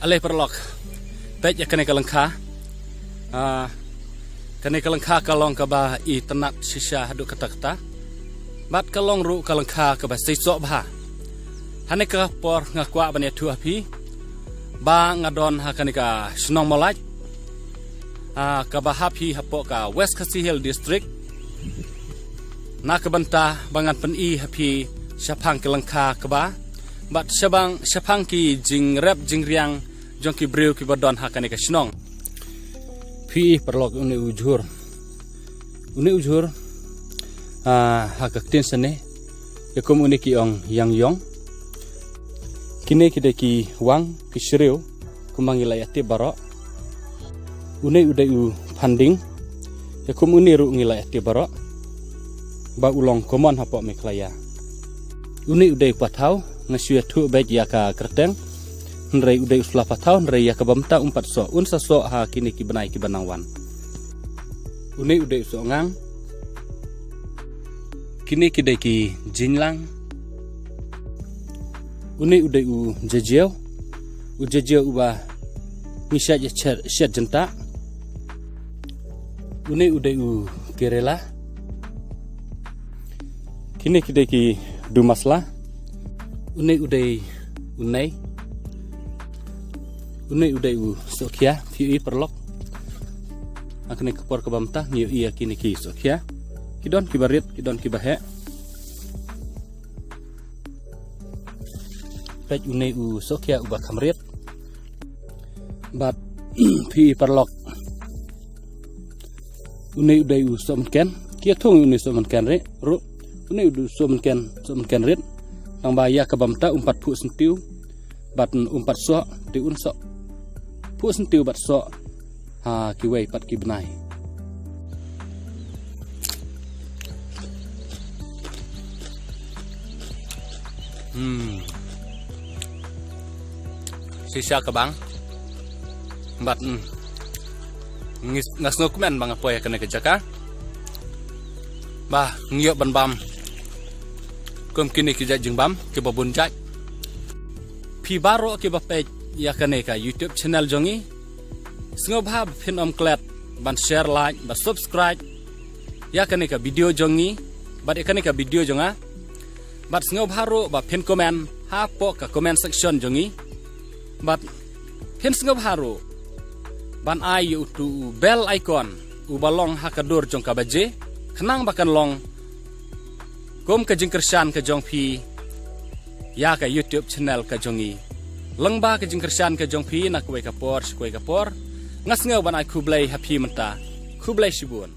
alai perlok pej ya kene kalengka kene kalengka kalong ka ba I tenat sisa hadu kata-kata bat kalong ru kalengka ka ba sisok ba hane ka por ngakwa bane tu api ba ngadon ha kane ka snong molaj ka ba hapi hapo ka West Khasi Hill District na ka banta bangan pen I hapi syapang kalengka ka ba bat syapang ki jing rap jing riang jong ki breu ki badon ha kane ka snong pi perlok uni ujur ha ka tin sane yakum uni ki ong yang yong kini kide ki wang ki shriu kumangi layati barok uni udai u panding yakum uni ru ngilayati barok ba ulong komon hapo meklaya uni udai patau ngasuya tu baik ya ka kerteng nrei udai usla patau nrei ya ka bamta umpat so unsa so ha kini ki benai ki banangwan uni udai so ngang kini kide ki jinlang uni udai u jejeo uba misha je shet jenta uni udai u kerela kini kide ki dumasla uni udai u sokia fi perlok akne kepor ke bamta ngiu iya kini ki sokia kidon kibarit kidon kibahe pej uni u sokia uba kamrit bat fi perlok uni udai u somken kia thong uni somken re ru uni udu somken rit ang baya ka bamta umpat pu sentiu bat umpat so ti unso pu sentiu bat so ha ki wei pat ki benai sisa ka bang bat ngas ngokumen bang apa ya kena kejaka bah ngiyok ban bam kum kini ki jajing bam ke babun jaj pi baro ke bapej ya kane ka YouTube channel jongi sngoba pin om klet ban share like ban subscribe ya kane ka video jongi bat kane ka video jonga bat sngoba ro ba pin comment ha po ka comment section jongi bat pin sngoba ro ban ai yu tu bell icon u balong hakadur jong ka baje khnang bakan long kum ka jingkersan ka jong pi ya ka YouTube channel ka jongi lengba ka jingkersan ka jong pi na kuai ka por ngas ngau ban ai kublai happy menta kublai shibun